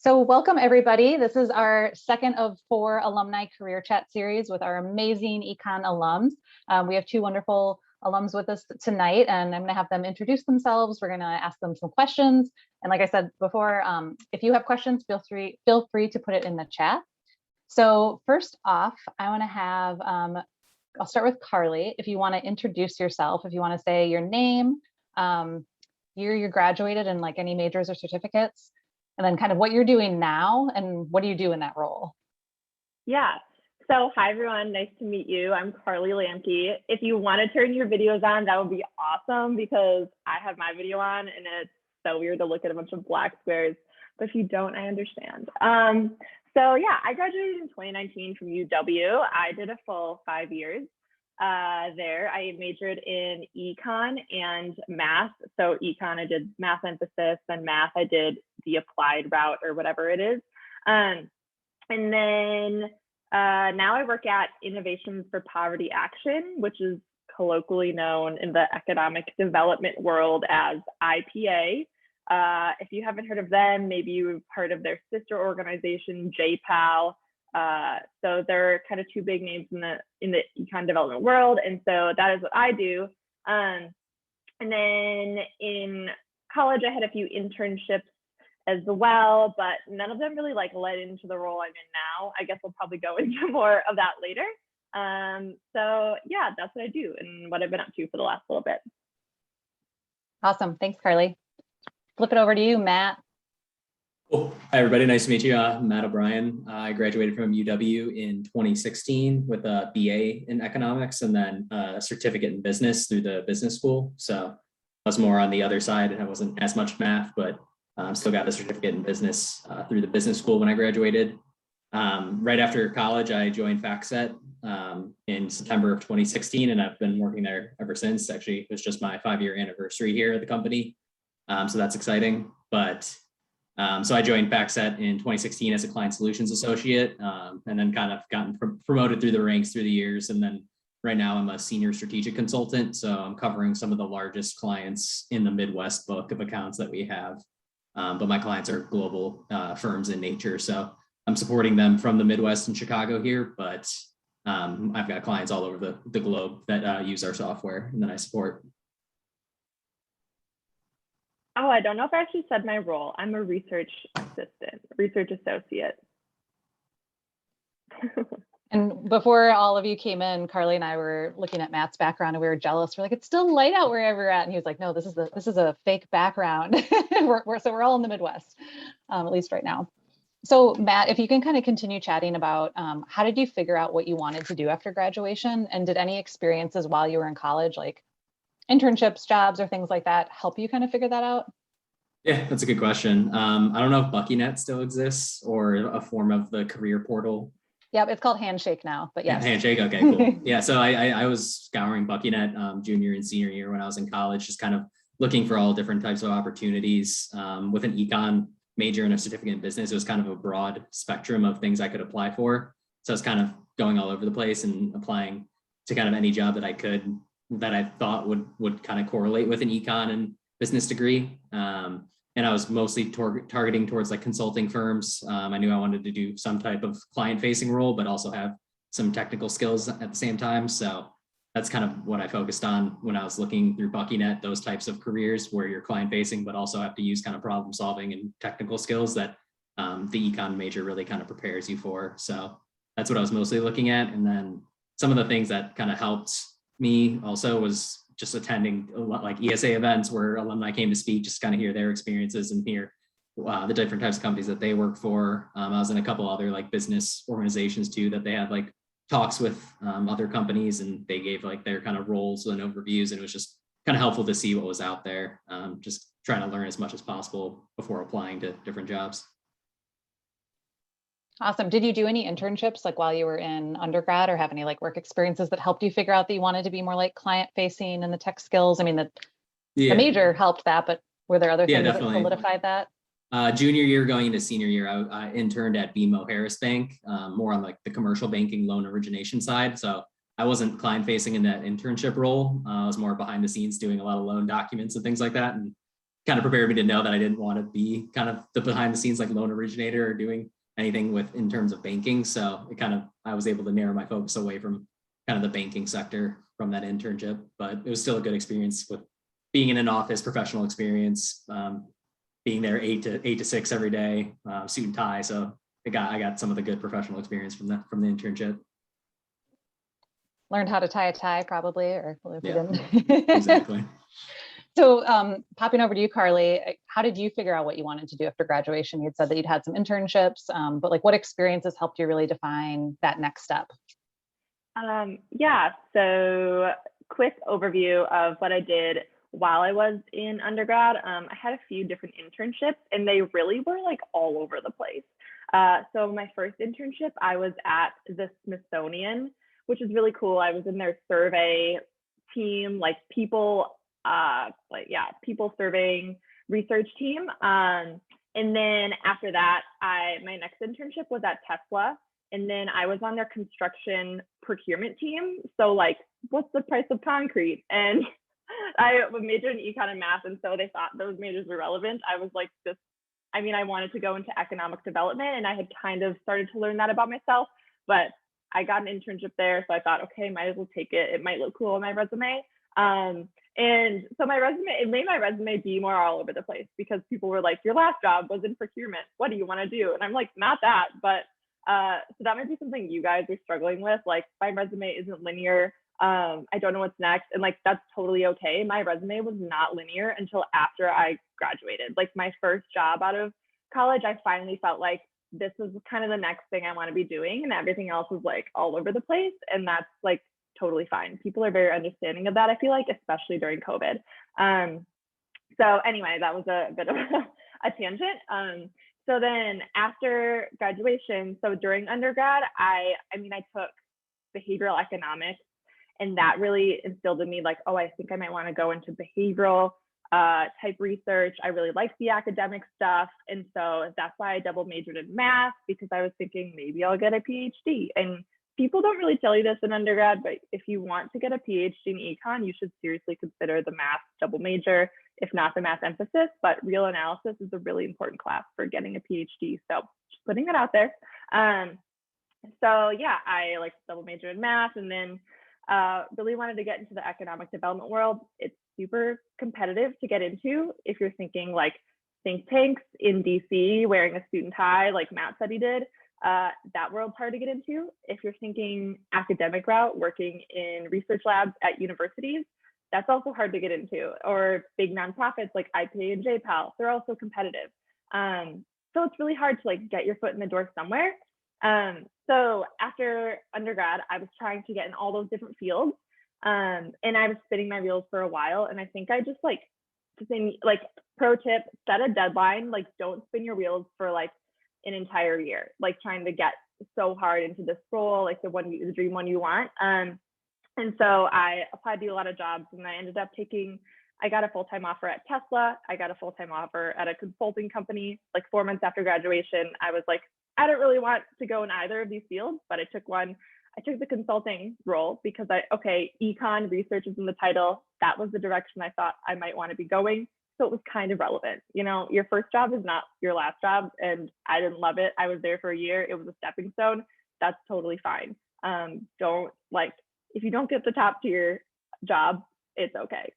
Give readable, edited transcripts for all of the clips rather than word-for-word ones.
So welcome everybody. This is our second of 4 alumni career chat series with our amazing Econ alums. We have 2 wonderful alums with us tonight, and I'm going to have them introduce themselves. We're going to ask them some questions. And like I said before, if you have questions, feel free to put it in the chat. So first off, I want to have, I'll start with Carly. If you want to introduce yourself, if you want to say your name, year you graduated, and like any majors or certificates, and then kind of what you're doing now and what do you do in that role? Yeah. So hi, everyone. Nice to meet you. I'm Carly Lamke. If you want to turn your videos on, that would be awesome because I have my video on and it's so weird to look at a bunch of black squares. But if you don't, I understand. So yeah, I graduated in 2019 from UW. I did a full 5 years there. I majored in Econ and math. So Econ, I did math emphasis, and math, I did the applied route or whatever it is. And then now I work at Innovations for Poverty Action, which is colloquially known in the economic development world as IPA. If you haven't heard of them, maybe you've heard of their sister organization, JPAL. So they're kind of 2 big names in the econ development world. And so that is what I do. And then in college, I had a few internships as well, but none of them really like led into the role I'm in now. I guess we'll probably go into more of that later. So yeah, that's what I do and what I've been up to for the last little bit. Awesome. Thanks, Carly. Flip it over to you, Matt. Cool. Hi, everybody. Nice to meet you. Matt O'Brien. I graduated from UW in 2016 with a BA in economics and then a certificate in business through the business school. So I was more on the other side and I wasn't as much math, but still got the certificate in business through the business school when I graduated. Right after college, I joined FactSet in September of 2016, and I've been working there ever since. Actually, it was just my 5-year anniversary here at the company. So that's exciting. But so I joined FactSet in 2016 as a client solutions associate, and then kind of gotten promoted through the ranks through the years. And then right now I'm a senior strategic consultant. So I'm covering some of the largest clients in the Midwest book of accounts that we have. But my clients are global firms in nature. So I'm supporting them from the Midwest and Chicago here, but I've got clients all over the globe that use our software and that I support. Oh, I don't know if I actually said my role. I'm a research assistant, research associate. And before all of you came in, Carly and I were looking at Matt's background and we were jealous. We're like, it's still light out wherever we're at. And he was like, no, this is a fake background. So we're all in the Midwest, at least right now. So Matt, if you can kind of continue chatting about how did you figure out what you wanted to do after graduation? And did any experiences while you were in college, like internships, jobs, or things like that, help you kind of figure that out? Yeah, that's a good question. I don't know if BuckyNet still exists or a form of the career portal. Yep, it's called Handshake now, but yes. Handshake, okay, cool. Yeah, so I was scouring BuckyNet junior and senior year when I was in college, just kind of looking for all different types of opportunities. With an econ major and a certificate in business, it was kind of a broad spectrum of things I could apply for. So I was kind of going all over the place and applying to kind of any job that I could, that I thought would kind of correlate with an econ and business degree. And I was mostly targeting towards like consulting firms. I knew I wanted to do some type of client facing role, but also have some technical skills at the same time. So that's kind of what I focused on when I was looking through BuckyNet, those types of careers where you're client facing, but also have to use kind of problem solving and technical skills that the econ major really kind of prepares you for. So that's what I was mostly looking at. And then some of the things that kind of helped me also was just attending a lot like ESA events where alumni came to speak, just kind of hear their experiences and hear the different types of companies that they work for. I was in a couple other like business organizations too, that they had like talks with other companies and they gave like their kind of roles and overviews. And it was just kind of helpful to see what was out there. Just trying to learn as much as possible before applying to different jobs. Awesome. Did you do any internships like while you were in undergrad or have any like work experiences that helped you figure out that you wanted to be more like client facing and the tech skills? I mean, the major helped that, but were there other things that solidified that? Junior year going into senior year, I interned at BMO Harris Bank, more on like the commercial banking loan origination side. So I wasn't client facing in that internship role. I was more behind the scenes doing a lot of loan documents and things like that. And kind of prepared me to know that I didn't want to be kind of the behind the scenes like loan originator or doing anything with in terms of banking. So I was able to narrow my focus away from kind of the banking sector from that internship, but it was still a good experience with being in an office, professional experience, being there 8 to 6 every day, suit and tie. So I got some of the good professional experience from the internship. Learned how to tie a tie probably, or if you Yeah, didn't. exactly. So popping over to you, Carly, how did you figure out what you wanted to do after graduation? You had said that you'd had some internships, but like what experiences helped you really define that next step? Yeah, so quick overview of what I did while I was in undergrad. I had a few different internships and they really were like all over the place. So my first internship, I was at the Smithsonian, which is really cool. I was in their survey team, like people surveying research team. And then after that, my next internship was at Tesla. And then I was on their construction procurement team. So like, what's the price of concrete? And I majored in econ and math. And so they thought those majors were relevant. I was like, I wanted to go into economic development and I had kind of started to learn that about myself, but I got an internship there. So I thought, okay, might as well take it. It might look cool on my resume. And so it made my resume be more all over the place because people were like, your last job was in procurement. What do you want to do? And I'm like, not that, but so that might be something you guys are struggling with. Like my resume isn't linear. I don't know what's next. And like, that's totally okay. My resume was not linear until after I graduated. Like my first job out of college, I finally felt like this was kind of the next thing I want to be doing. And everything else was like all over the place. And that's like totally fine. People are very understanding of that, I feel like, especially during COVID. So anyway, that was a bit of a tangent. So then after graduation, so during undergrad, I took behavioral economics, and that really instilled in me like, oh, I think I might want to go into behavioral type research. I really like the academic stuff. And so that's why I double majored in math, because I was thinking maybe I'll get a PhD. And people don't really tell you this in undergrad, but if you want to get a PhD in econ, you should seriously consider the math double major, if not the math emphasis. But real analysis is a really important class for getting a PhD. So just putting it out there. So yeah, I like double major in math, and then really wanted to get into the economic development world. It's super competitive to get into if you're thinking like think tanks in DC wearing a suit and tie like Matt said he did. That world's hard to get into. If you're thinking academic route, working in research labs at universities, that's also hard to get into. Or big nonprofits like IPA and JPAL, they're also competitive. So it's really hard to like get your foot in the door somewhere. So after undergrad, I was trying to get in all those different fields, and I was spinning my wheels for a while. And I think I just like pro tip, set a deadline. Like don't spin your wheels for like an entire year, like trying to get so hard into this role, like the dream one you want. And so I applied to a lot of jobs, and I ended up I got a full-time offer at Tesla. I got a full-time offer at a consulting company. Like 4 months after graduation, I was like, I don't really want to go in either of these fields, but I took the consulting role because econ research is in the title. That was the direction I thought I might want to be going. So it was kind of relevant. You know, your first job is not your last job, and I didn't love it. I was there for a year. It was a stepping stone. That's totally fine. If you don't get the top tier job, it's okay.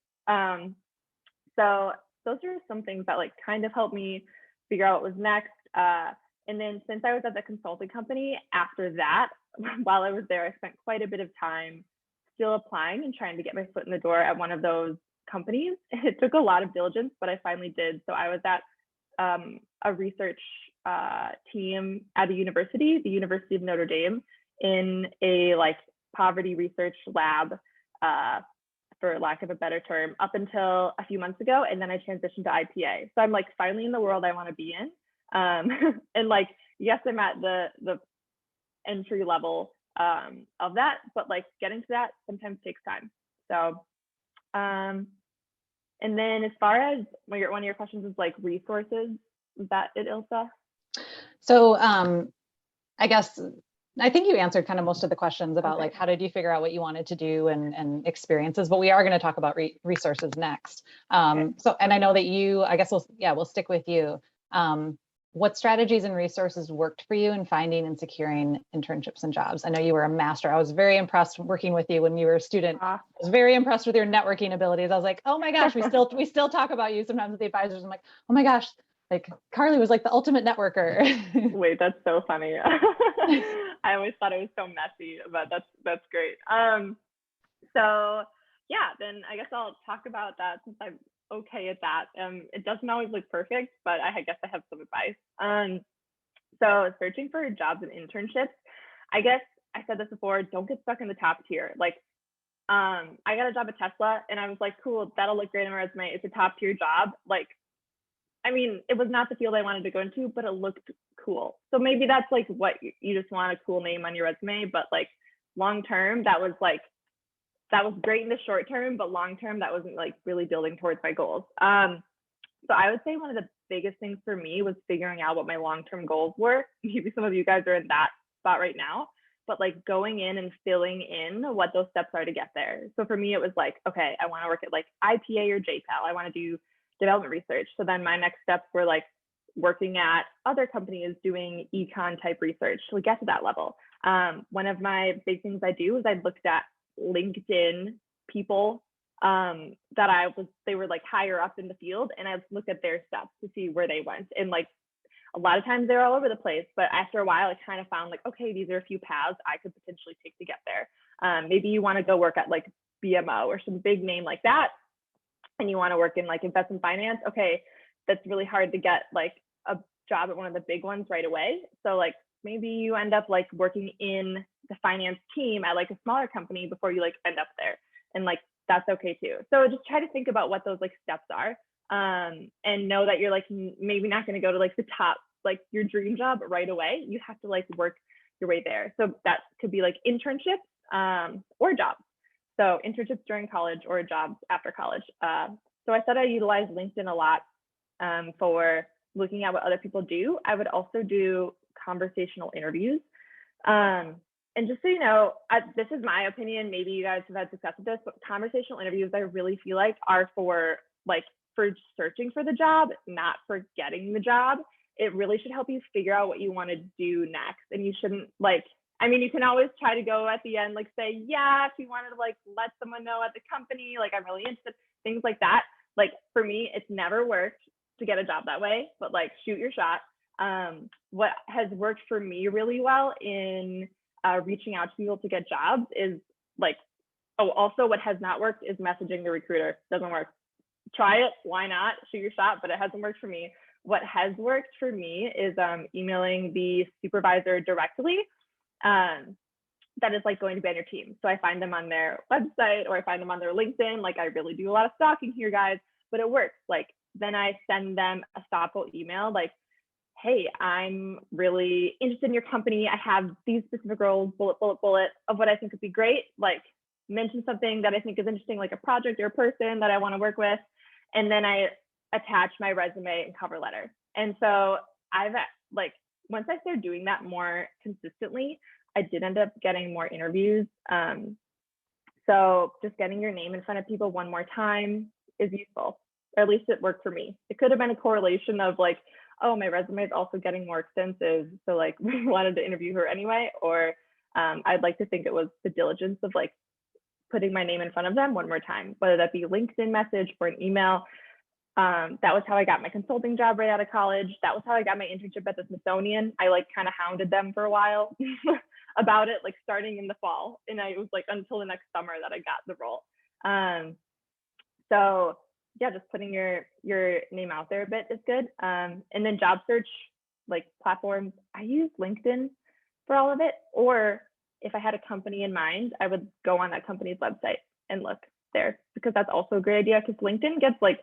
So those are some things that like kind of helped me figure out what was next. And then since I was at the consulting company, after that, while I was there, I spent quite a bit of time still applying and trying to get my foot in the door at one of those companies. It took a lot of diligence, but I finally did. So I was at a research team at the University of Notre Dame, in a like poverty research lab, for lack of a better term, up until a few months ago. And then I transitioned to IPA. So I'm like finally in the world I want to be in. And like, yes, I'm at the entry level of that, but like getting to that sometimes takes time. So, and then as far as one of your questions is like resources, is that it, Ilsa? So I guess I think you answered kind of most of the questions about Okay. like, how did you figure out what you wanted to do and experiences, but we are going to talk about resources next. Okay. So, and I know that you, I guess we'll stick with you. What strategies and resources worked for you in finding and securing internships and jobs? I know you were a master. I was very impressed working with you when you were a student. I was very impressed with your networking abilities. I was like, oh my gosh, we still talk about you sometimes with the advisors. I'm like, oh my gosh, like Carly was like the ultimate networker. Wait, that's so funny. I always thought it was so messy, but that's great. So yeah, then I guess I'll talk about that since I'm okay at that. It doesn't always look perfect, but I guess I have some advice. So searching for jobs and internships, I guess I said this before, don't get stuck in the top tier. Like, I got a job at Tesla and I was like, cool, that'll look great on my resume. It's a top tier job. Like, I mean, it was not the field I wanted to go into, but it looked cool. So maybe that's like what you just want, a cool name on your resume, but like long term, that was great in the short term, but long term, that wasn't like really building towards my goals. So I would say one of the biggest things for me was figuring out what my long-term goals were. Maybe some of you guys are in that spot right now, but like going in and filling in what those steps are to get there. So for me, it was like, okay, I want to work at like IPA or JPAL. I want to do development research. So then my next steps were like working at other companies doing econ type research to get to that level. One of my big things I do is I looked at LinkedIn people they were like higher up in the field, and I looked at their steps to see where they went. And like a lot of times they're all over the place, but after a while I kind of found like, okay, these are a few paths I could potentially take to get there. Maybe you want to go work at like BMO or some big name like that, and you want to work in like investment finance. Okay, that's really hard to get like a job at one of the big ones right away. So like maybe you end up like working in the finance team at like a smaller company before you like end up there, and like that's okay too. So just try to think about what those like steps are, and know that you're like maybe not going to go to like the top, like your dream job right away. You have to like work your way there. So that could be like internships or jobs. So internships during college or jobs after college. So I said I utilize LinkedIn a lot for looking at what other people do. I would also do conversational interviews. And just so you know, this is my opinion, maybe you guys have had success with this, but conversational interviews, I really feel like are for searching for the job, not for getting the job. It really should help you figure out what you want to do next. And you shouldn't you can always try to go at the end, like say, yeah, if you wanted to like let someone know at the company, like I'm really interested, things like that. Like for me, it's never worked to get a job that way, but like shoot your shot. What has worked for me really well in reaching out to people to get jobs is like, also what has not worked is messaging the recruiter. Doesn't work. Try it, why not? Shoot your shot, but it hasn't worked for me. What has worked for me is emailing the supervisor directly. That is like going to be on your team. So I find them on their website or I find them on their LinkedIn. Like I really do a lot of stalking here, guys, but it works. Like then I send them a thoughtful email like, hey, I'm really interested in your company. I have these specific roles, bullet of what I think would be great. Like mention something that I think is interesting, like a project or a person that I want to work with. And then I attach my resume and cover letter. And so I've like, once I started doing that more consistently, I did end up getting more interviews. So just getting your name in front of people one more time is useful, or at least it worked for me. It could have been a correlation of like, oh, my resume is also getting more extensive, so like we wanted to interview her anyway, or I'd like to think it was the diligence of like putting my name in front of them one more time, whether that be a LinkedIn message or an email. That was how I got my consulting job right out of college. That was how I got my internship at the Smithsonian. I like kind of hounded them for a while about it, like starting in the fall, and it was like until the next summer that I got the role. So yeah, just putting your name out there a bit is good. And then job search, like platforms, I use LinkedIn for all of it. Or if I had a company in mind, I would go on that company's website and look there, because that's also a great idea, because LinkedIn gets like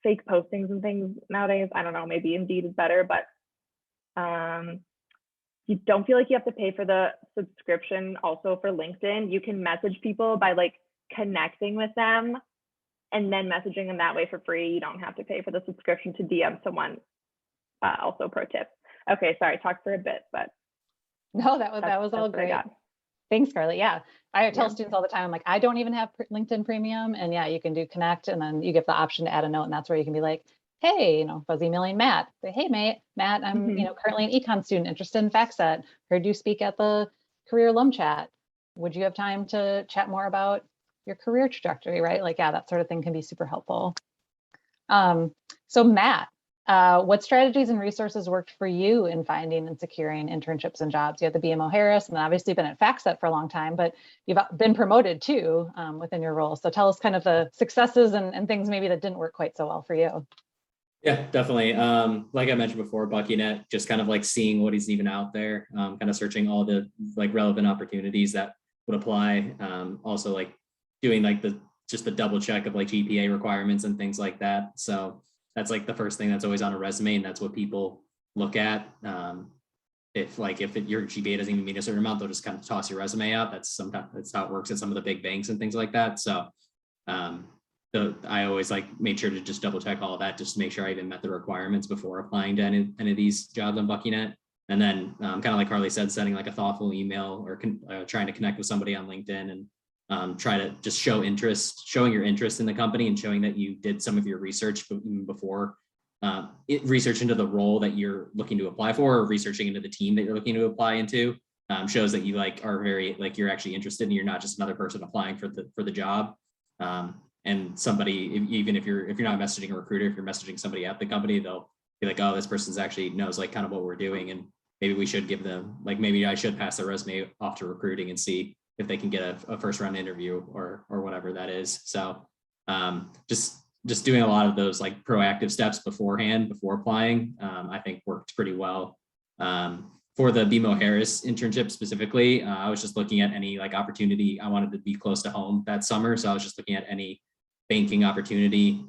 fake postings and things nowadays. I don't know, maybe Indeed is better, but you don't feel like you have to pay for the subscription also for LinkedIn. You can message people by like connecting with them and then messaging them that way for free. You don't have to pay for the subscription to DM someone. Also pro tip. Okay, sorry, talked for a bit, but No, that was That's all what I great. got. Thanks, Carly. Yeah, I tell Yeah. students all the time, I'm like, I don't even have LinkedIn Premium, and yeah, you can do connect, and then you get the option to add a note, and that's where you can be like, hey, I was emailing Matt. Say, hey, Matt, I'm Mhm. currently an econ student interested in FactSet. Heard you speak at the Career Alum Chat. Would you have time to chat more about your career trajectory? Right? Like, yeah, that sort of thing can be super helpful. So Matt, what strategies and resources worked for you in finding and securing internships and jobs? You had the BMO Harris, and obviously been at FactSet for a long time, but you've been promoted too within your role. So tell us kind of the successes and things maybe that didn't work quite so well for you. Yeah, definitely. Like I mentioned before, BuckyNet, just kind of like seeing what is even out there, kind of searching all the like relevant opportunities that would apply. Also like doing like just the double check of like GPA requirements and things like that. So that's like the first thing that's always on a resume, and that's what people look at. If your GPA doesn't even meet a certain amount, they'll just kind of toss your resume out. That's how it works at some of the big banks and things like that. So I always like made sure to just double check all of that just to make sure I even met the requirements before applying to any of these jobs on BuckyNet. And then kind of like Carly said, sending like a thoughtful email or trying to connect with somebody on LinkedIn and try to just showing your interest in the company and showing that you did some of your research even before research into the role that you're looking to apply for, or researching into the team that you're looking to apply into. Shows that you like are very like you're actually interested and you're not just another person applying for the job. And somebody, even if you're not messaging a recruiter, if you're messaging somebody at the company, they'll be like, oh, this person's actually knows like kind of what we're doing, and maybe we should give them like maybe I should pass their resume off to recruiting and see if they can get a first round interview or whatever that is. So just doing a lot of those like proactive steps beforehand before applying, I think worked pretty well. For the BMO Harris internship specifically, I was just looking at any like opportunity. I wanted to be close to home that summer, so I was just looking at any banking opportunity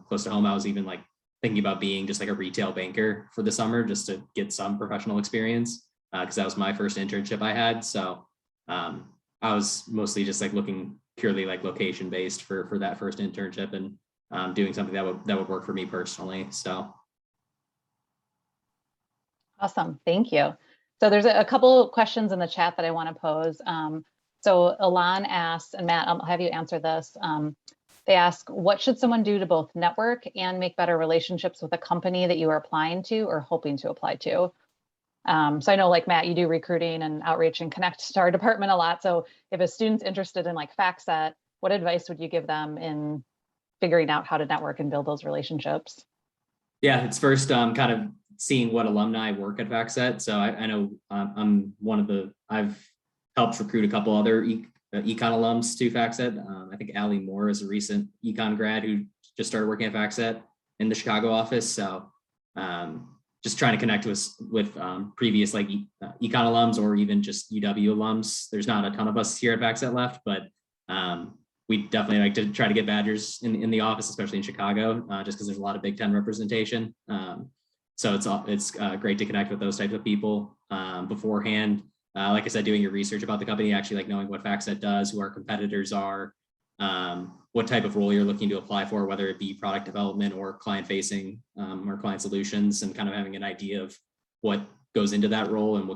close to home. I was even like thinking about being just like a retail banker for the summer just to get some professional experience because that was my first internship I had. So I was mostly just like looking purely like location based for that first internship and doing something that would work for me personally. So Awesome, thank you. So there's a couple questions in the chat that I want to pose. So Alon asks, and Matt, I'll have you answer this. They ask, what should someone do to both network and make better relationships with a company that you are applying to or hoping to apply to? So I know like Matt, you do recruiting and outreach and connect to our department a lot. So if a student's interested in like FactSet, what advice would you give them in figuring out how to network and build those relationships? Yeah, it's first kind of seeing what alumni work at FactSet. So I know I'm I've helped recruit a couple other Econ alums to FactSet. I think Allie Moore is a recent Econ grad who just started working at FactSet in the Chicago office. So just trying to connect with previous like Econ alums or even just UW alums. There's not a ton of us here at FactSet left, but we definitely like to try to get badgers in the office, especially in Chicago, just because there's a lot of Big Ten representation. So it's great to connect with those types of people beforehand. Like I said, doing your research about the company, actually like knowing what FactSet does, who our competitors are, what type of role you're looking to apply for, whether it be product development or client facing or client solutions, and kind of having an idea of what goes into that role and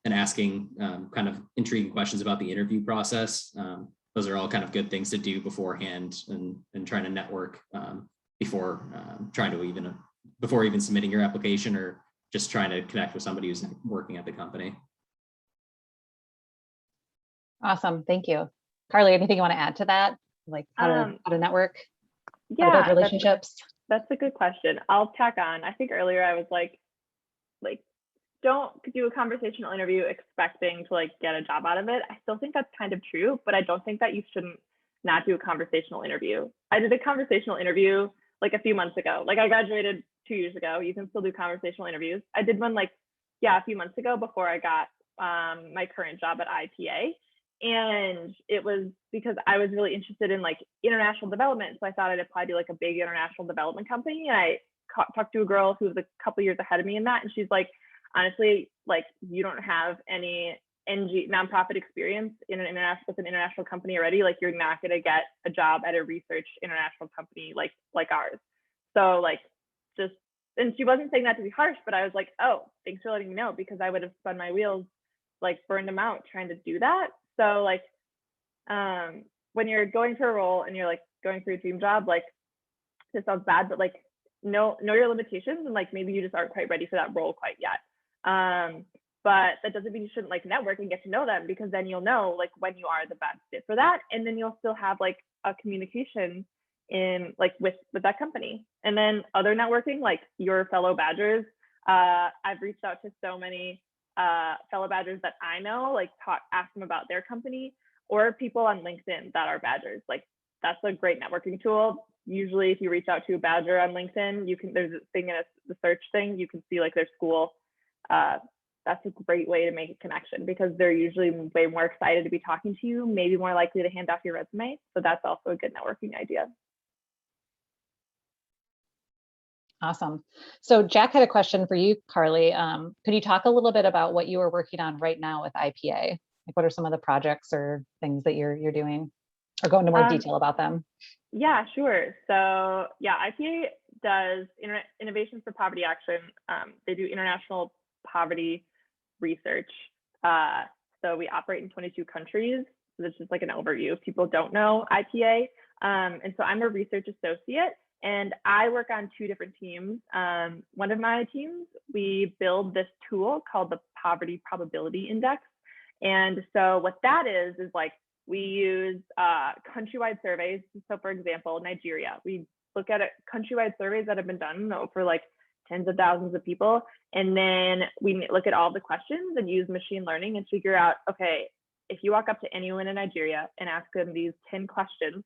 and asking kind of intriguing questions about the interview process. Those are all kind of good things to do beforehand and trying to network before even submitting your application or just trying to connect with somebody who's working at the company. Awesome, thank you. Carly, anything you want to add to that? Like how to network, how to build relationships? That's a good question. I'll tack on. I think earlier I was like, don't do a conversational interview expecting to like get a job out of it. I still think that's kind of true, but I don't think that you shouldn't not do a conversational interview. I did a conversational interview like a few months ago. Like I graduated 2 years ago. You can still do conversational interviews. I did one a few months ago before I got my current job at IPA. And it was because I was really interested in like international development. So I thought I'd apply to like a big international development company. And I talked to a girl who was a couple years ahead of me in that. And she's like, honestly, like you don't have any nonprofit experience with an international company already. Like you're not going to get a job at a research international company like ours. So like just and she wasn't saying that to be harsh, but I was like, oh, thanks for letting me know, because I would have spun my wheels, like burned them out trying to do that. So like, when you're going for a role and you're like going for your dream job, like this sounds bad, but like know your limitations, and like maybe you just aren't quite ready for that role quite yet. But that doesn't mean you shouldn't like network and get to know them, because then you'll know like when you are the best fit for that, and then you'll still have like a communication in like with that company. And then other networking, like your fellow Badgers. I've reached out to so many fellow Badgers that I know, like ask them about their company, or people on LinkedIn that are Badgers. Like that's a great networking tool. Usually if you reach out to a Badger on LinkedIn, there's a thing in the search thing, you can see like their school. That's a great way to make a connection, because they're usually way more excited to be talking to you, maybe more likely to hand off your resume. So that's also a good networking idea. Awesome. So Jack had a question for you, Carly. Could you talk a little bit about what you are working on right now with IPA? Like what are some of the projects or things that you're doing, or go into more detail about them? Yeah, sure. So yeah, IPA does Innovations for Poverty Action. They do international poverty research. So we operate in 22 countries. So that's just like an overview if people don't know IPA. And so I'm a research associate, and I work on two different teams. One of my teams, we build this tool called the Poverty Probability Index. And so what that is like, we use countrywide surveys. So for example, Nigeria, we look at countrywide surveys that have been done for like tens of thousands of people. And then we look at all the questions and use machine learning and figure out, okay, if you walk up to anyone in Nigeria and ask them these 10 questions,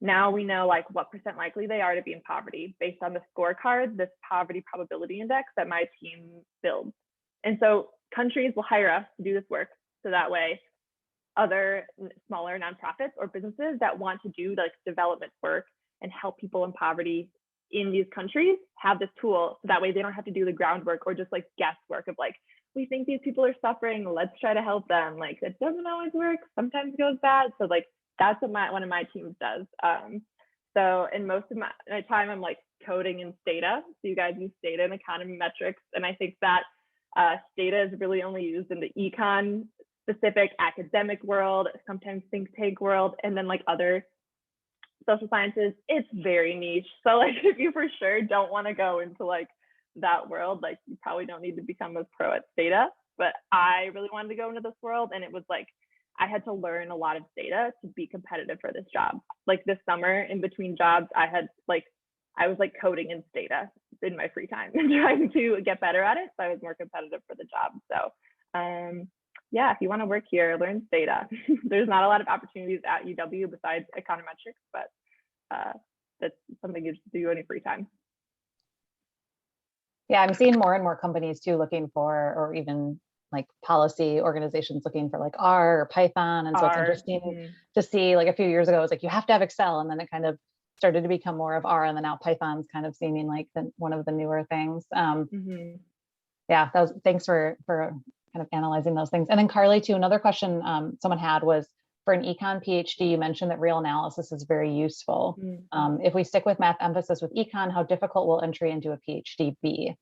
now we know like what % likely they are to be in poverty based on the scorecard, this poverty probability index that my team builds. And so countries will hire us to do this work. So that way, other smaller nonprofits or businesses that want to do like development work and help people in poverty in these countries have this tool. So that way they don't have to do the groundwork or just like guesswork of like, we think these people are suffering, let's try to help them. Like it doesn't always work, sometimes it goes bad. So like that's what one of my teams does. So in most of my time, I'm like coding in Stata. So you guys use Stata and econometrics. And I think that Stata is really only used in the econ specific academic world, sometimes think tank world, and then like other social sciences, it's very niche. So like if you for sure don't want to go into like that world, like you probably don't need to become a pro at Stata. But I really wanted to go into this world, and it was like I had to learn a lot of Stata to be competitive for this job. Like this summer in between jobs, I was like coding in Stata in my free time and trying to get better at it, so I was more competitive for the job. So yeah, if you want to work here, learn Stata. There's not a lot of opportunities at UW besides econometrics, but that's something you just do in your free time. Yeah, I'm seeing more and more companies too looking for, or even like policy organizations looking for like R or Python. And so it's interesting to see, like a few years ago, it was like, you have to have Excel. And then it kind of started to become more of R, and then now Python's kind of seeming like one of the newer things. Yeah, thanks for kind of analyzing those things. And then Carly too, another question someone had was, for an econ PhD, you mentioned that real analysis is very useful. If we stick with math emphasis with econ, how difficult will entry into a PhD be?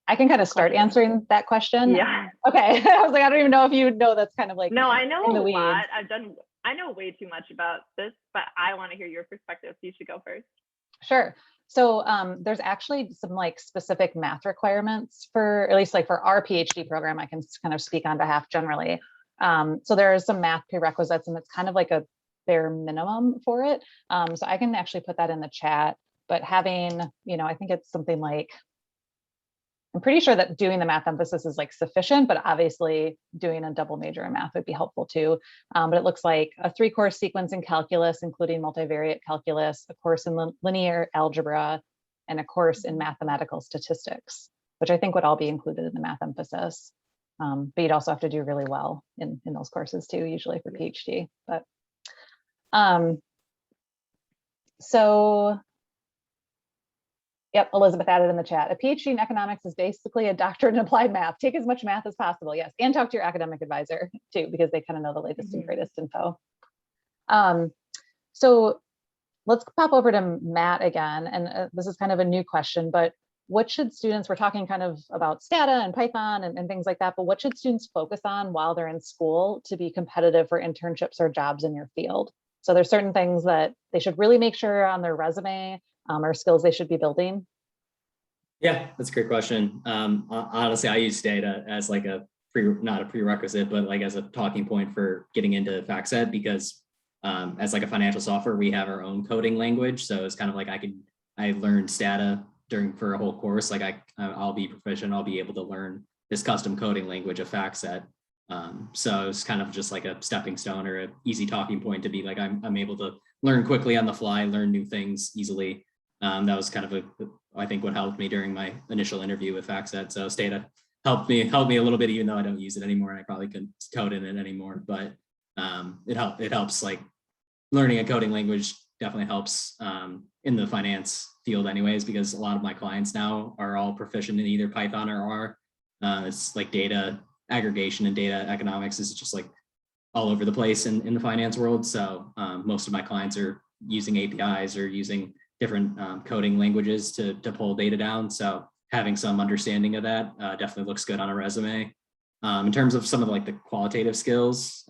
I can kind of start answering that question. Yeah. Okay. I was like, I don't even know if you know that's kind of like, no, I know in the a weeds. lot. I know way too much about this, but I want to hear your perspective. So you should go first. Sure. So there's actually some like specific math requirements for, at least like for our PhD program, I can kind of speak on behalf generally. So there are some math prerequisites, and it's kind of like a bare minimum for it. So I can actually put that in the chat, but having, I think it's something like, I'm pretty sure that doing the math emphasis is like sufficient, but obviously doing a double major in math would be helpful too. But it looks like a 3-course sequence in calculus, including multivariate calculus, a course in linear algebra, and a course in mathematical statistics, which I think would all be included in the math emphasis. But you'd also have to do really well in those courses too, usually for PhD. But so yep, Elizabeth added in the chat. A PhD in economics is basically a doctorate in applied math. Take as much math as possible, yes. And talk to your academic advisor too, because they kind of know the latest and greatest info. So Let's pop over to Matt again. And this is kind of a new question, but what should students, we're talking kind of about Stata and Python and things like that, but what should students focus on while they're in school to be competitive for internships or jobs in your field? So there's certain things that they should really make sure on their resume or skills they should be building. Yeah, that's a great question. Honestly, I use data as like not a prerequisite, but like as a talking point for getting into FactSet, because as like a financial software, we have our own coding language. So it's kind of like I learned Stata for a whole course. Like I'll be proficient, I'll be able to learn this custom coding language of FactSet. So it's kind of just like a stepping stone or an easy talking point to be like, I'm able to learn quickly on the fly, learn new things easily. That was kind of I think what helped me during my initial interview with FactSet. So Stata helped me a little bit, even though I don't use it anymore and I probably couldn't code in it anymore, but it helps. Like learning a coding language definitely helps in the finance field anyways, because a lot of my clients now are all proficient in either Python or R. It's like data aggregation and data economics is just like all over the place in the finance world. So most of my clients are using APIs or using different coding languages to pull data down. So having some understanding of that definitely looks good on a resume. In terms of some of like the qualitative skills,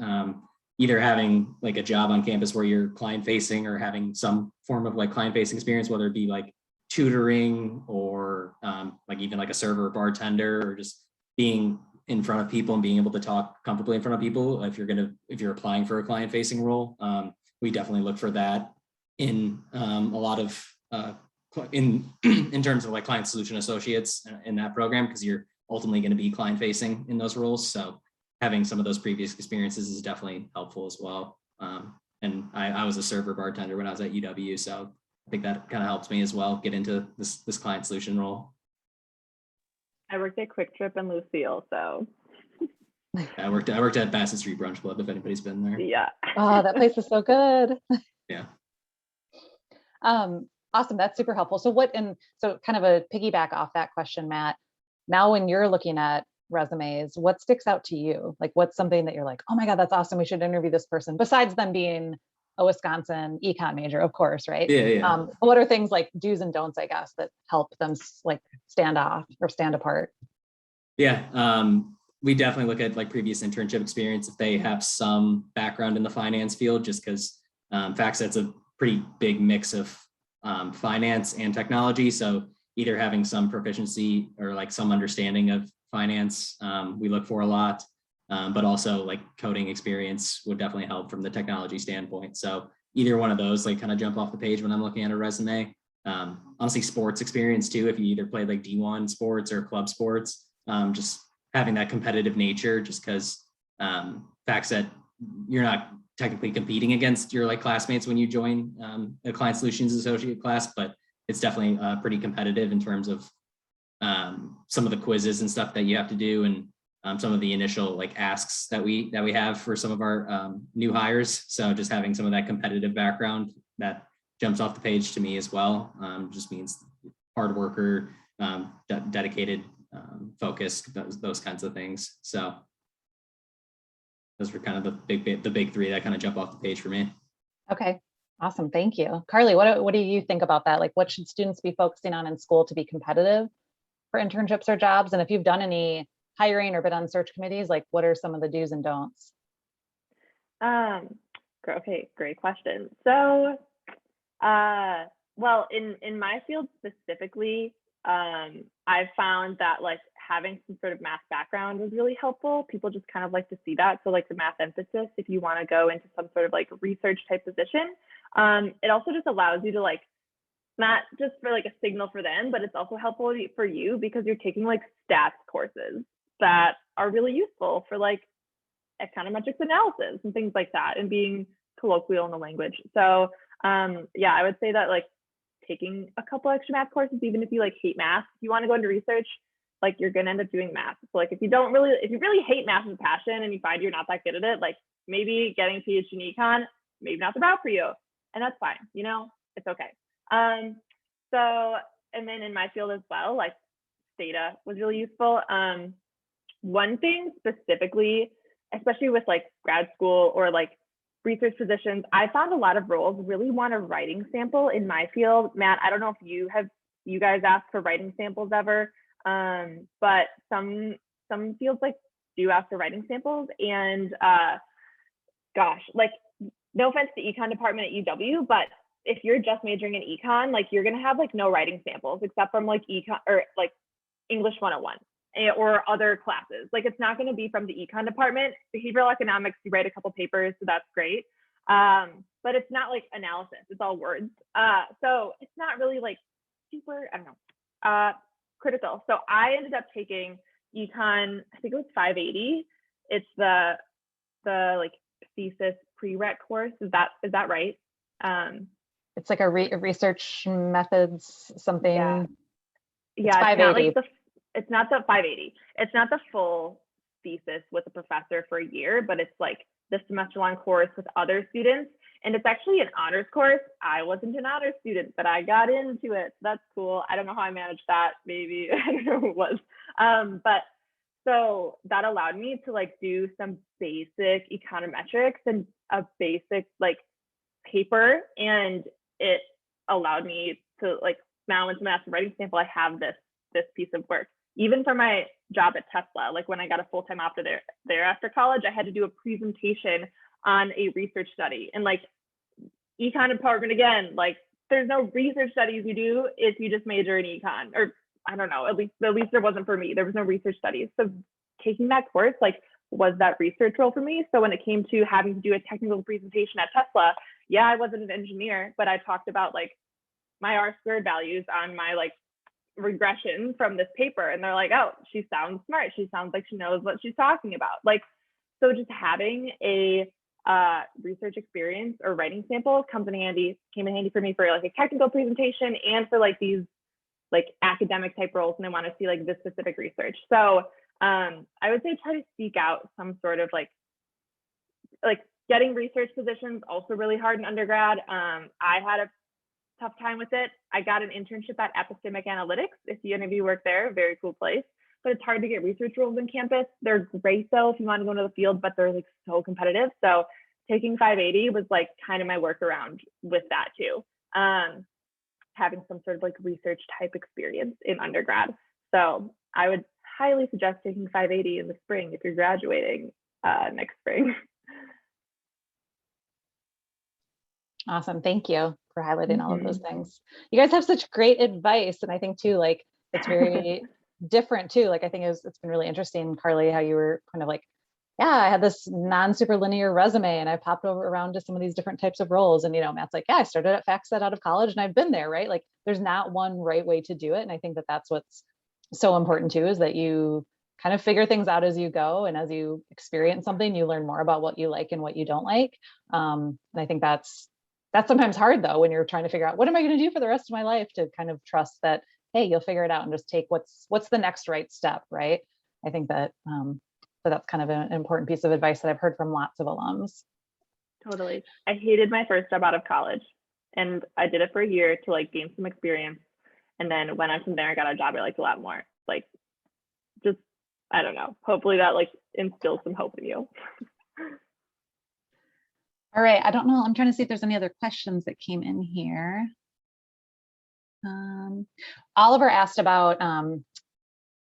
either having like a job on campus where you're client facing or having some form of like client facing experience, whether it be like tutoring or like even like a server or bartender, or just being in front of people and being able to talk comfortably in front of people. If you're applying for a client facing role, we definitely look for that in a lot of in terms of like client solution associates in that program, because you're ultimately going to be client facing in those roles. So having some of those previous experiences is definitely helpful as well. And I was a server bartender when I was at UW, so I think that kind of helps me as well get into this client solution role. I worked at Quick Trip and Lucille, so. I worked at Bassett Street Brunch Club, if anybody's been there. Yeah. Oh, that place is so good. Yeah. Awesome. That's super helpful. So so kind of a piggyback off that question, Matt, now when you're looking at resumes, what sticks out to you? Like what's something that you're like, oh my God, that's awesome, we should interview this person, besides them being a Wisconsin econ major, of course, right? Yeah. What are things like do's and don'ts, I guess, that help them like stand off or stand apart? Yeah. We definitely look at like previous internship experience if they have some background in the finance field, just because FactSet's a pretty big mix of finance and technology. So either having some proficiency or like some understanding of finance, we look for a lot, but also like coding experience would definitely help from the technology standpoint. So either one of those like kind of jump off the page when I'm looking at a resume. Honestly, sports experience too, if you either played like D1 sports or club sports, just having that competitive nature, just because FactSet, you're not technically competing against your like classmates when you join a client solutions associate class, but it's definitely pretty competitive in terms of some of the quizzes and stuff that you have to do, and some of the initial like asks that we have for some of our new hires. So just having some of that competitive background that jumps off the page to me as well. Just means hard worker, dedicated, focused, those kinds of things. So those were kind of the big three that kind of jump off the page for me. Okay, awesome, thank you. Carly, what do you think about that? Like what should students be focusing on in school to be competitive for internships or jobs? And if you've done any hiring or been on search committees, like what are some of the do's and don'ts? Okay, great question. So, well, in my field specifically, I've found that like having some sort of math background is really helpful. People just kind of like to see that. So like the math emphasis, if you want to go into some sort of like research type position, it also just allows you to like, not just for like a signal for them, but it's also helpful for you because you're taking like stats courses that are really useful for like econometrics analysis and things like that, and being colloquial in the language. So yeah, I would say that like taking a couple extra math courses, even if you like hate math, if you want to go into research, like you're gonna end up doing math. So like if you really hate math as a passion and you find you're not that good at it, like maybe getting a PhD in econ, maybe not the route for you, and that's fine. You know, it's okay. So, and then in my field as well, like data was really useful. One thing specifically, especially with like grad school or like research positions, I found a lot of roles really want a writing sample in my field. Matt, I don't know if you guys ask for writing samples ever, but some fields like do ask for writing samples. And gosh, like no offense to econ department at UW, but if you're just majoring in econ, like you're gonna have like no writing samples except from like econ or like English 101 or other classes. Like it's not going to be from the econ department. Behavioral economics, you write a couple papers, so that's great. But it's not like analysis, it's all words. So it's not really like super, I don't know, critical. So I ended up taking econ, I think it was 580. It's the like thesis prereq course. Is that right? It's like a research methods something. Yeah, it's not the 580. It's not the full thesis with a professor for a year, but it's like the semester long course with other students. And it's actually an honors course. I wasn't an honors student, but I got into it. That's cool. I don't know how I managed that. Maybe, I don't know who it was. But so that allowed me to like do some basic econometrics and a basic like paper. And it allowed me to like, now into my master writing sample, I have this piece of work. Even for my job at Tesla, like when I got a full-time after after college, I had to do a presentation on a research study. And like econ department, again, like there's no research studies you do if you just major in econ, or I don't know, at least there wasn't for me. There was no research studies. So taking that course, like, was that research role for me? So when it came to having to do a technical presentation at Tesla, yeah, I wasn't an engineer, but I talked about like my R-squared values on my like regression from this paper, and they're like, oh, she sounds smart, she sounds like she knows what she's talking about. Like, so just having a research experience or writing sample came in handy for me for like a technical presentation and for like these like academic type roles, and I want to see like this specific research. So I would say try to seek out some sort of like getting research positions, also really hard in undergrad. I had a tough time with it. I got an internship at Epistemic Analytics. If any of you work there, very cool place, but it's hard to get research roles on campus. They're great though if you want to go into the field, but they're like so competitive. So taking 580 was like kind of my workaround with that too. Having some sort of like research type experience in undergrad. So I would highly suggest taking 580 in the spring if you're graduating next spring. Awesome. Thank you for highlighting all of those things. You guys have such great advice. And I think too, like, it's very different too. Like, I think it's been really interesting, Carly, how you were kind of like, yeah, I had this non-super linear resume and I popped around to some of these different types of roles. And, Matt's like, yeah, I started at FactSet out of college and I've been there, right? Like, there's not one right way to do it. And I think that that's what's so important too, is that you kind of figure things out as you go. And as you experience something, you learn more about what you like and what you don't like. And I think that's sometimes hard though, when you're trying to figure out, what am I going to do for the rest of my life, to kind of trust that, hey, you'll figure it out and just take what's the next right step, right? I think that that's kind of an important piece of advice that I've heard from lots of alums. Totally. I hated my first job out of college, and I did it for a year to like gain some experience. And then when I'm from there, I got a job I liked a lot more. Like, just, I don't know, hopefully that like instills some hope in you. All right, I don't know. I'm trying to see if there's any other questions that came in here. Oliver asked about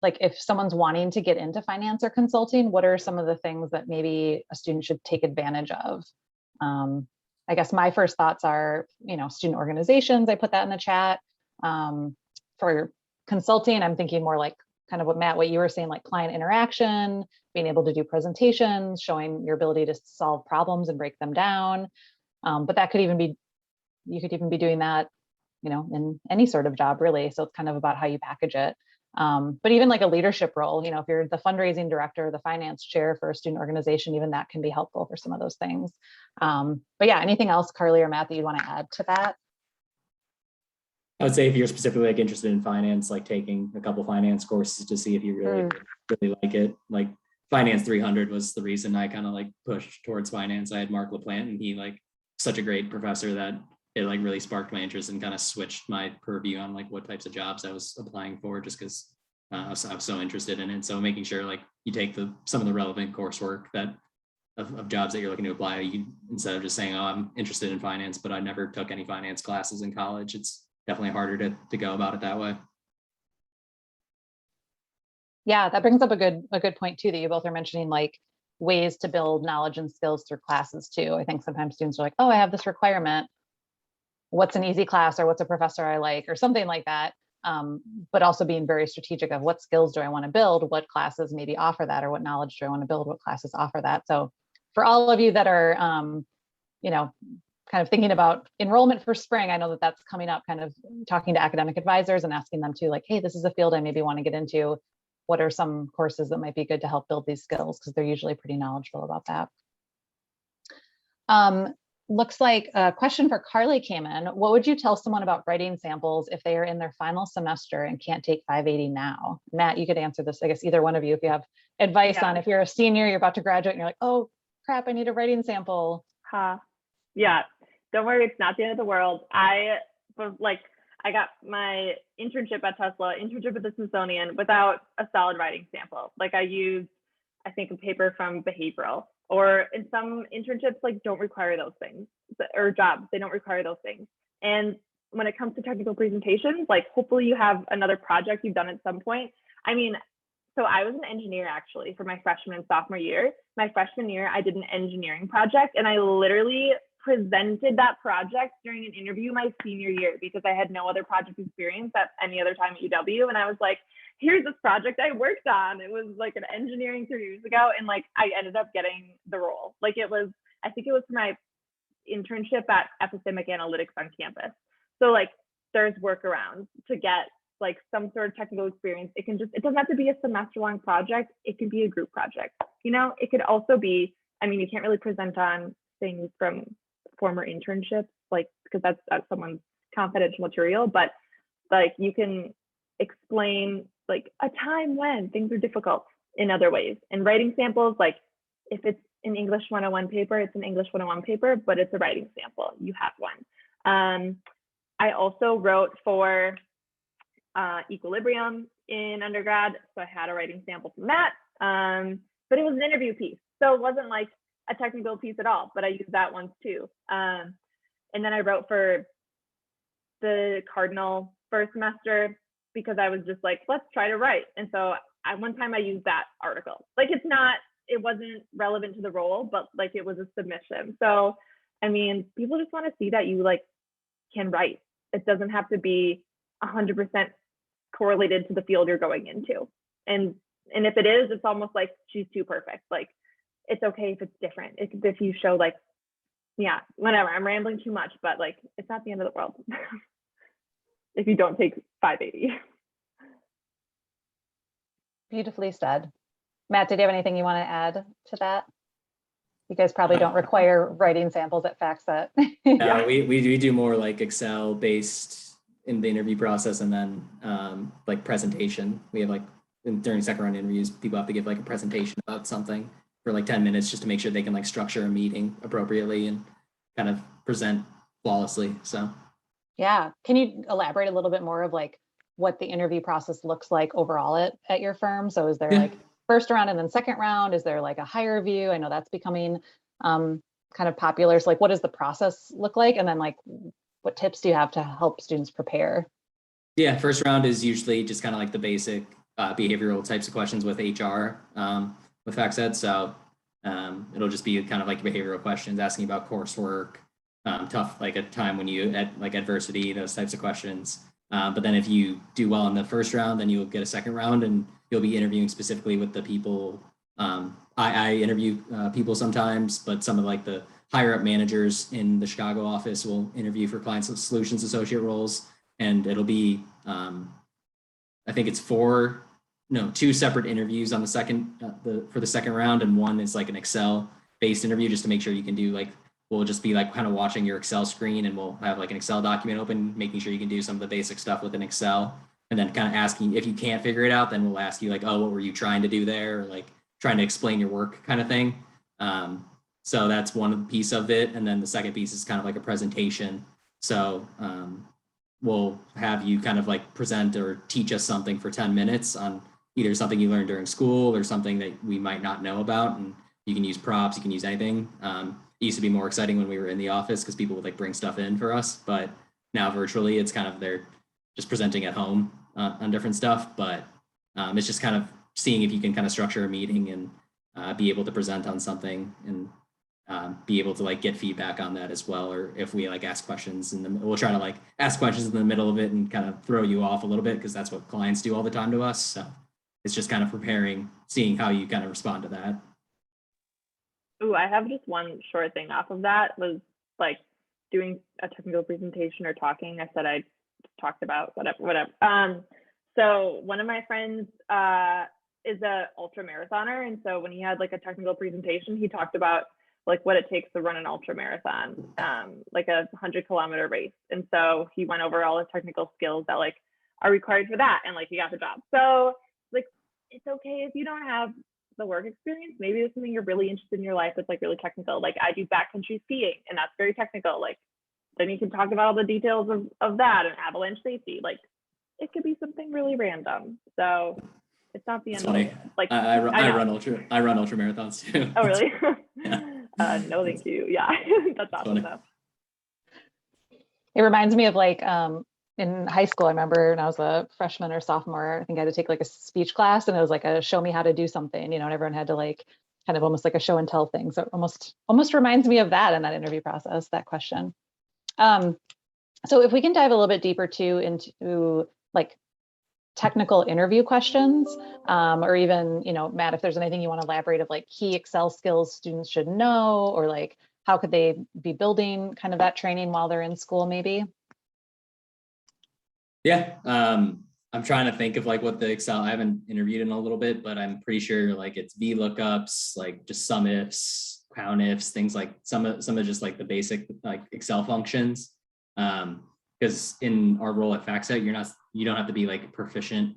like if someone's wanting to get into finance or consulting, what are some of the things that maybe a student should take advantage of? I guess my first thoughts are, student organizations. I put that in the chat. For consulting, I'm thinking more like kind of what you were saying, like client interaction, being able to do presentations, showing your ability to solve problems and break them down. But that could even be, you could even be doing that, in any sort of job really. So it's kind of about how you package it. But even like a leadership role, if you're the fundraising director, the finance chair for a student organization, even that can be helpful for some of those things. But yeah, anything else, Carly or Matt, that you want to add to that? I would say if you're specifically like interested in finance, like taking a couple finance courses to see if you really like it. Like Finance 300 was the reason I kind of like pushed towards finance. I had Mark LaPlante, and he like such a great professor that it like really sparked my interest and kind of switched my purview on like what types of jobs I was applying for, just because I was so interested in it. So making sure like you take some of the relevant coursework that of jobs that you're looking to apply, you, instead of just saying, oh, I'm interested in finance, but I never took any finance classes in college, it's definitely harder to go about it that way. Yeah, that brings up a good point too, that you both are mentioning, like ways to build knowledge and skills through classes too. I think sometimes students are like, oh, I have this requirement. What's an easy class, or what's a professor I like, or something like that. But also being very strategic of what skills do I want to build, what classes maybe offer that, or what knowledge do I want to build, what classes offer that. So for all of you that are, kind of thinking about enrollment for spring, I know that that's coming up, kind of talking to academic advisors and asking them to, like, hey, this is a field I maybe want to get into. What are some courses that might be good to help build these skills? Because they're usually pretty knowledgeable about that. Looks like a question for Carly came in. What would you tell someone about writing samples if they are in their final semester and can't take 580 now? Matt, you could answer this, I guess, either one of you, if you have advice on, if you're a senior, you're about to graduate and you're like, oh crap, I need a writing sample. Yeah, don't worry, it's not the end of the world. I got my internship at Tesla, internship at the Smithsonian without a solid writing sample. Like I used, I think, a paper from behavioral, or in some internships, like don't require those things, or jobs, they don't require those things. And when it comes to technical presentations, like hopefully you have another project you've done at some point. I mean, so I was an engineer actually for my freshman and sophomore year. My freshman year, I did an engineering project, and I literally presented that project during an interview my senior year because I had no other project experience at any other time at UW. And I was like, here's this project I worked on. It was like an engineering 3 years ago. And like, I ended up getting the role. Like it was, I think it was for my internship at epistemic analytics on campus. So like there's workarounds to get like some sort of technical experience. It doesn't have to be a semester long project. It can be a group project. You know, it could also be, I mean, you can't really present on things from former internships, like, because that's someone's confidential material, but like you can explain like a time when things are difficult in other ways. And writing samples, like if it's an English 101 paper, it's an English 101 paper, but it's a writing sample, you have one. I also wrote for Equilibrium in undergrad, so I had a writing sample from that, but it was an interview piece, so it wasn't like a technical piece at all, but I used that once too. And then I wrote for the Cardinal first semester because I was just like, let's try to write. And so one time I used that article. Like it wasn't relevant to the role, but like it was a submission. So, I mean, people just want to see that you like can write. It doesn't have to be 100% correlated to the field you're going into. And if it is, it's almost like she's too perfect. Like, it's okay if it's different. If you show like, yeah, whatever, I'm rambling too much, but like, it's not the end of the world if you don't take 580. Beautifully said. Matt, did you have anything you want to add to that? You guys probably don't require writing samples at FactSet. No, we do more like Excel based in the interview process, and then like presentation. We have like during second round interviews, people have to give like a presentation about something for like 10 minutes just to make sure they can like structure a meeting appropriately and kind of present flawlessly. So yeah, can you elaborate a little bit more of like what the interview process looks like overall at your firm? So is there like first round and then second round? Is there like a higher view? I know that's becoming kind of popular. So like, what does the process look like? And then like, what tips do you have to help students prepare? Yeah, first round is usually just kind of like the basic behavioral types of questions with HR with FactSet. So it'll just be kind of like behavioral questions, asking about coursework, tough, like a time when you had like adversity, those types of questions. But then if you do well in the first round, then you'll get a second round and you'll be interviewing specifically with the people. I interview people sometimes, but some of like the higher up managers in the Chicago office will interview for client solutions associate roles. And it'll be, I think it's two separate interviews on the for the second round. And one is like an Excel based interview just to make sure you can do like, we'll just be like kind of watching your Excel screen and we'll have like an Excel document open, making sure you can do some of the basic stuff with an Excel. And then kind of asking if you can't figure it out, then we'll ask you like, oh, what were you trying to do there? Or like trying to explain your work kind of thing. So that's one piece of it. And then the second piece is kind of like a presentation. So we'll have you kind of like present or teach us something for 10 minutes on either something you learned during school or something that we might not know about. And You can use props, you can use anything. It used to be more exciting when we were in the office because people would like bring stuff in for us, but now virtually it's kind of they're just presenting at home on different stuff. But it's just kind of seeing if you can kind of structure a meeting and be able to present on something and be able to like get feedback on that as well. Or if we like ask questions we'll try to like ask questions in the middle of it and kind of throw you off a little bit because that's what clients do all the time to us. So it's just kind of preparing, seeing how you kind of respond to that. Ooh, I have just one short thing off of that was like doing a technical presentation or talking. I said I talked about whatever. So one of my friends is a ultra marathoner, and so when he had like a technical presentation, he talked about like what it takes to run an ultra marathon, like a 100-kilometer race. And so he went over all the technical skills that like are required for that, and like he got the job. So like it's okay if you don't have the work experience. Maybe there's something you're really interested in your life that's like really technical. Like I do backcountry skiing, and that's very technical. Like then you can talk about all the details of that and avalanche safety. Like it could be something really random. So it's not the end of it. Like I run ultra marathons too. Oh really? Yeah. No, thank you. Yeah, that's awesome though. It reminds me of like in high school, I remember when I was a freshman or sophomore, I think I had to take like a speech class, and it was like a show me how to do something, you know, and everyone had to like kind of almost like a show and tell thing. So it almost reminds me of that in that interview process, that question. So if we can dive a little bit deeper too into like technical interview questions, or even, you know, Matt, if there's anything you want to elaborate of like key Excel skills students should know, or like how could they be building kind of that training while they're in school maybe? Yeah, I'm trying to think of like what the Excel, I haven't interviewed in a little bit, but I'm pretty sure like it's VLOOKUPs, like just sum ifs, count ifs, things like some of just like the basic like Excel functions. Because in our role at FactSet, you don't have to be like proficient,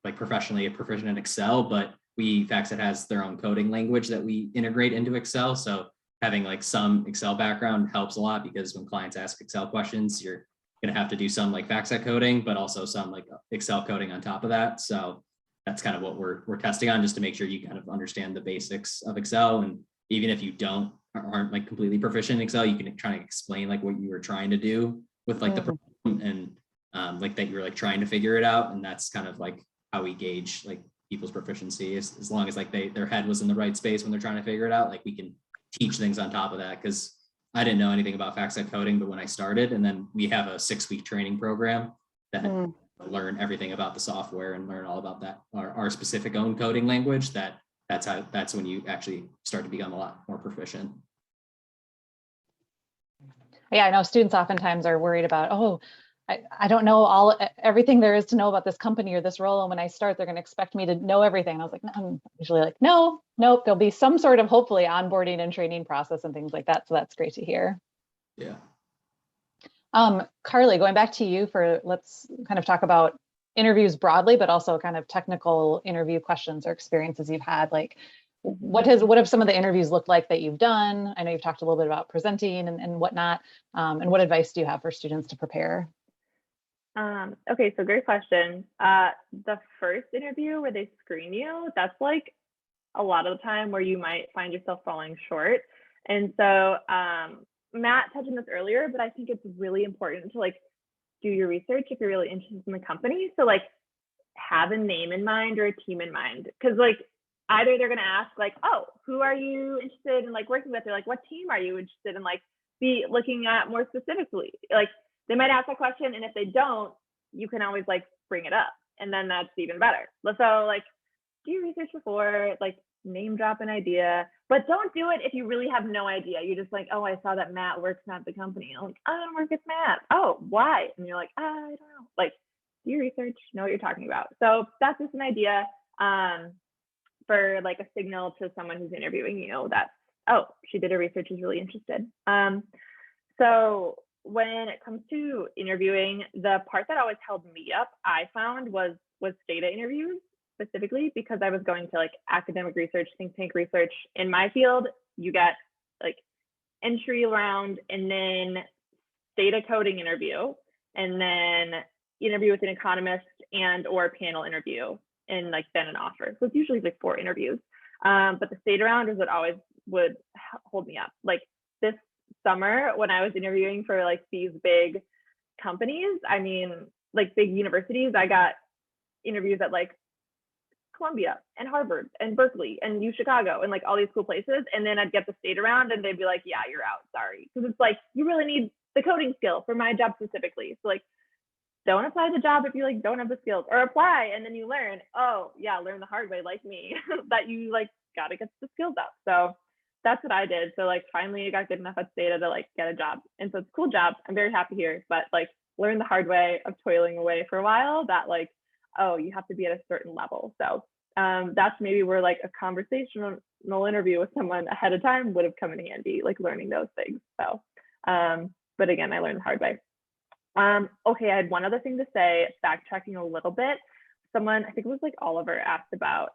like professionally proficient in Excel, but FactSet has their own coding language that we integrate into Excel. So having like some Excel background helps a lot, because when clients ask Excel questions, you're going to have to do some like FactSet coding, but also some like Excel coding on top of that. So that's kind of what we're testing on, just to make sure you kind of understand the basics of Excel. And even if you aren't like completely proficient in Excel, you can try to explain like what you were trying to do with like the problem, and like that you're like trying to figure it out. And that's kind of like how we gauge like people's proficiency, as long as like their head was in the right space when they're trying to figure it out. Like we can teach things on top of that, because I didn't know anything about FactSet coding, but when I started, and then we have a 6-week training program that learn everything about the software and learn all about that, our specific own coding language. That's when you actually start to become a lot more proficient. Yeah, I know students oftentimes are worried about, oh, I don't know everything there is to know about this company or this role. And when I start, they're going to expect me to know everything. And I was like, no, I'm usually like, nope. There'll be some sort of hopefully onboarding and training process and things like that. So that's great to hear. Yeah. Carly, going back to you let's kind of talk about interviews broadly, but also kind of technical interview questions or experiences you've had. Like, what have some of the interviews looked like that you've done? I know you've talked a little bit about presenting and whatnot. And what advice do you have for students to prepare? Okay, so great question. The first interview where they screen you, that's like a lot of the time where you might find yourself falling short. And so Matt touched on this earlier, but I think it's really important to like do your research if you're really interested in the company. So like have a name in mind or a team in mind, because like either they're going to ask like, oh, who are you interested in like working with, or like what team are you interested in like be looking at more specifically. Like they might ask that question, and if they don't, you can always like bring it up, and then that's even better. So like do your research before, like name drop an idea, but don't do it if you really have no idea. You're just like, oh, I saw that Matt works at the company. I'm like, I don't work with Matt. Oh, why? And you're like, I don't know. Like do your research, know what you're talking about. So that's just an idea for like a signal to someone who's interviewing you that, oh, she did her research, is really interested. So when it comes to interviewing, the part that always held me up, I found was data interviews, specifically because I was going to like academic research, think tank research. In my field, you get like entry round and then data coding interview, and then interview with an economist and or panel interview, and like then an offer. So it's usually like 4 interviews. But the state around is what always would hold me up. Like this summer when I was interviewing for like these big companies, I mean, like big universities, I got interviews at like Columbia and Harvard and Berkeley and U Chicago and like all these cool places. And then I'd get the state around and they'd be like, yeah, you're out, sorry. Because it's like, you really need the coding skill for my job specifically. So like, don't apply to the job if you like don't have the skills, or apply and then you learn, oh yeah, learn the hard way like me, that you like gotta get the skills up. So that's what I did. So like finally I got good enough at Stata to like get a job. And so it's a cool job. I'm very happy here, but like learn the hard way of toiling away for a while that like, oh, you have to be at a certain level. So that's maybe where like a conversational interview with someone ahead of time would have come in handy, like learning those things. So, but again, I learned the hard way. Okay, I had one other thing to say, backtracking a little bit. Someone, I think it was like Oliver, asked about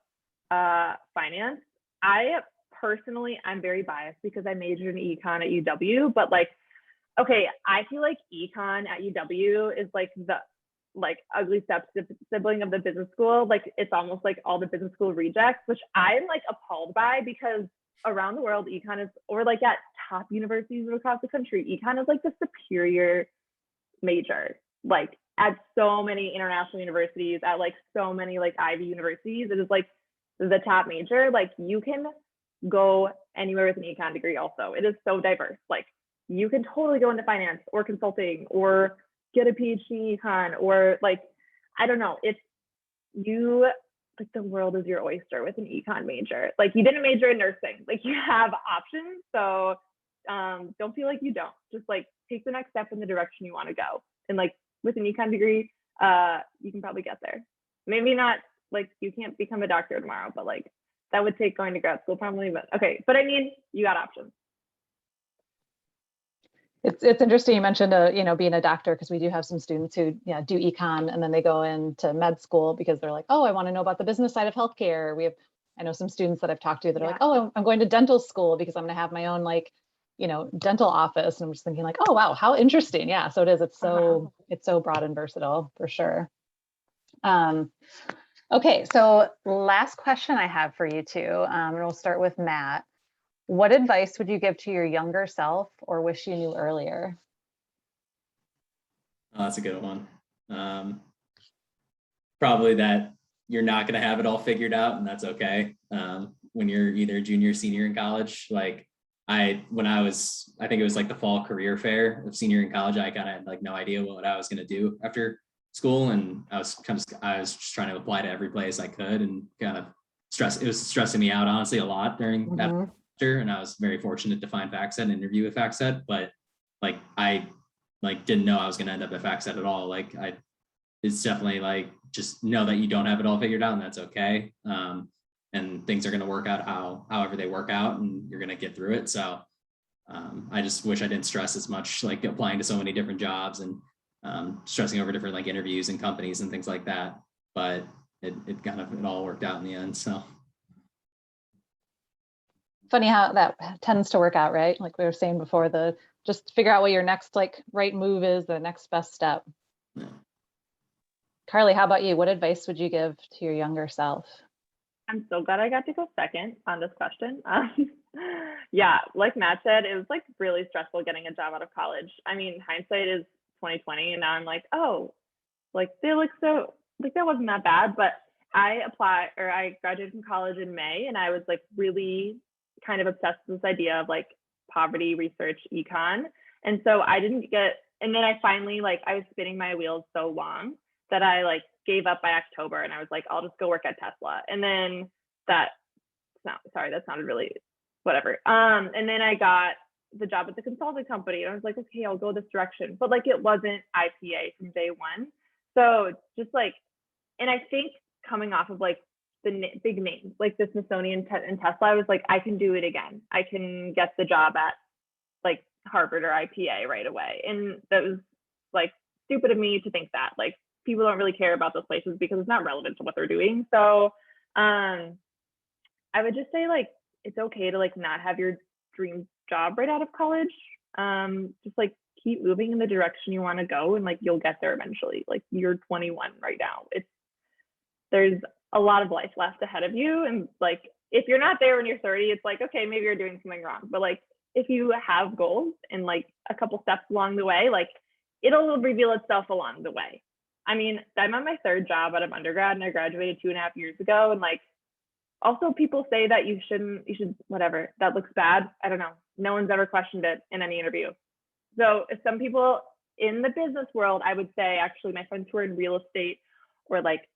finance. I personally, I'm very biased because I majored in econ at UW, but like, okay, I feel like econ at UW is like the ugly step sibling of the business school. Like it's almost like all the business school rejects, which I'm like appalled by, because around the world, econ is, or like at top universities across the country, econ is like the superior major. Like at so many international universities, at like so many like Ivy universities, it is like the top major. Like you can go anywhere with an econ degree also. It is so diverse. Like you can totally go into finance or consulting or get a PhD in econ, or like, I don't know, it's you, like the world is your oyster with an econ major. Like you didn't major in nursing, like you have options. So don't feel like you don't, just like take the next step in the direction you want to go. And like with an econ degree, you can probably get there. Maybe not, like you can't become a doctor tomorrow, but like that would take going to grad school probably, but okay. But I mean, you got options. It's interesting you mentioned being a doctor, because we do have some students who do econ and then they go into med school because they're like, oh, I want to know about the business side of healthcare. I know some students that I've talked to that are like, oh, I'm going to dental school because I'm going to have my own like dental office. And I'm just thinking like, oh wow, how interesting. Yeah, so it is. It's so broad and versatile for sure. Okay, so last question I have for you two, and we'll start with Matt. What advice would you give to your younger self or wish you knew earlier? Oh, that's a good one. Probably that you're not going to have it all figured out, and that's okay. When you're either junior or senior in college, like I think it was like the fall career fair of senior in college, I kind of had like no idea what I was going to do after school. And I was just trying to apply to every place I could, and kind of it was stressing me out, honestly, a lot during that. And I was very fortunate to find FactSet and interview with FactSet, but like I didn't know I was going to end up at FactSet at all. Like it's definitely like, just know that you don't have it all figured out, and that's okay. And things are going to work out however they work out, and you're going to get through it. So I just wish I didn't stress as much, like applying to so many different jobs and stressing over different like interviews and companies and things like that. But it all worked out in the end. So. Funny how that tends to work out, right? Like we were saying before, just figure out what your next like right move is, the next best step. Yeah. Carly, how about you? What advice would you give to your younger self? I'm so glad I got to go second on this question. Yeah, like Matt said, it was like really stressful getting a job out of college. I mean, hindsight is 2020, and now I'm like, oh, like they look so like that wasn't that bad. But I graduated from college in May, and I was like really kind of obsessed with this idea of like poverty research econ. And so I didn't get, and then I finally I was spinning my wheels so long that I like gave up by October, and I was like, I'll just go work at Tesla. And then that sounded really whatever. And then I got the job at the consulting company, and I was like, okay, I'll go this direction. But like it wasn't IPA from day one. So just like, and I think coming off of like the big names like the Smithsonian and Tesla, I was like, I can do it again. I can get the job at like Harvard or IPA right away. And that was like stupid of me to think that. Like people don't really care about those places because it's not relevant to what they're doing. So I would just say like it's okay to like not have your dream job right out of college. Just like keep moving in the direction you want to go, and like you'll get there eventually. Like you're 21 right now. There's a lot of life left ahead of you, and like if you're not there when you're 30, it's like, okay, maybe you're doing something wrong. But like, if you have goals and like a couple steps along the way, like it'll reveal itself along the way. I mean, I'm on my third job out of undergrad and I graduated 2.5 years ago. And like, also people say that you should, whatever, that looks bad. I don't know. No one's ever questioned it in any interview. So if some people in the business world, I would say actually my friends who are in real estate or like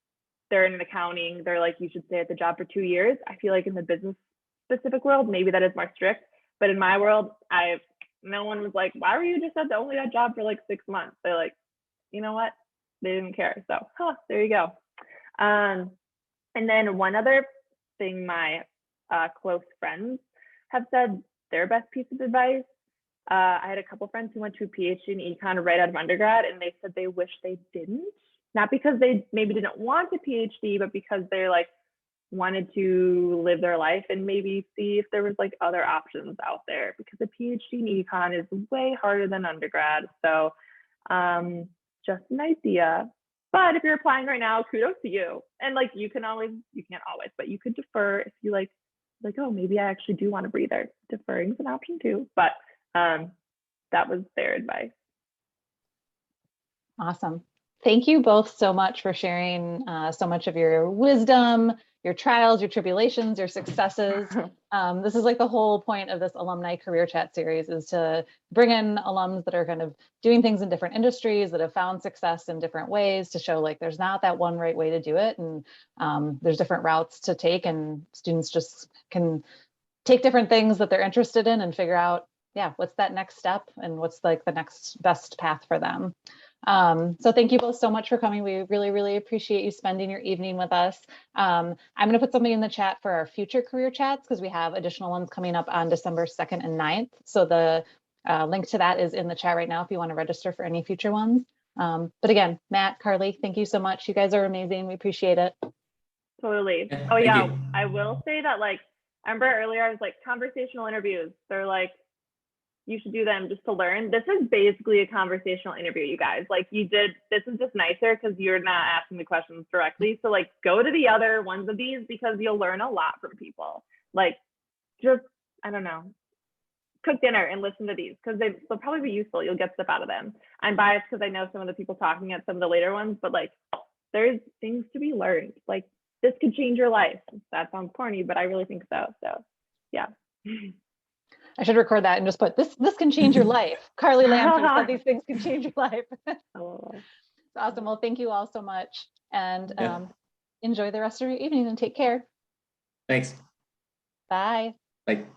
they're in accounting, they're like, you should stay at the job for 2 years. I feel like in the business specific world, maybe that is more strict. But in my world, no one was like, why were you just at that job for like 6 months? They're like, you know what? They didn't care. So, there you go. And then one other thing my close friends have said, their best piece of advice. I had a couple friends who went to a PhD in econ right out of undergrad, and they said they wish they didn't. Not because they maybe didn't want a PhD, but because they're like wanted to live their life and maybe see if there was like other options out there, because a PhD in econ is way harder than undergrad. So just an idea. But if you're applying right now, kudos to you. And like you can't always, but you could defer if you like, oh, maybe I actually do want a breather. Deferring is an option too. But that was their advice. Awesome. Thank you both so much for sharing so much of your wisdom, your trials, your tribulations, your successes. This is like the whole point of this Alumni Career Chat series, is to bring in alums that are kind of doing things in different industries, that have found success in different ways, to show like there's not that one right way to do it. And there's different routes to take, and students just can take different things that they're interested in and figure out, yeah, what's that next step and what's like the next best path for them. So thank you both so much for coming. We really, really appreciate you spending your evening with us. I'm going to put something in the chat for our future career chats, because we have additional ones coming up on December 2nd and 9th. So the link to that is in the chat right now if you want to register for any future ones. But again, Matt, Carly, thank you so much. You guys are amazing. We appreciate it. Totally. Yeah, oh yeah, you. I will say that, like, I remember earlier I was like, conversational interviews, they're like, you should do them just to learn. This is basically a conversational interview, you guys. Like, this is just nicer because you're not asking the questions directly. So like, go to the other ones of these because you'll learn a lot from people. Like, just, I don't know, cook dinner and listen to these because they'll probably be useful. You'll get stuff out of them. I'm biased because I know some of the people talking at some of the later ones, but like, there's things to be learned. Like, this could change your life. That sounds corny, but I really think so. So yeah. I should record that and just put this can change your life. Carly Lamke said these things can change your life. Awesome. Well, thank you all so much, and enjoy the rest of your evening and take care. Thanks. Bye. Bye.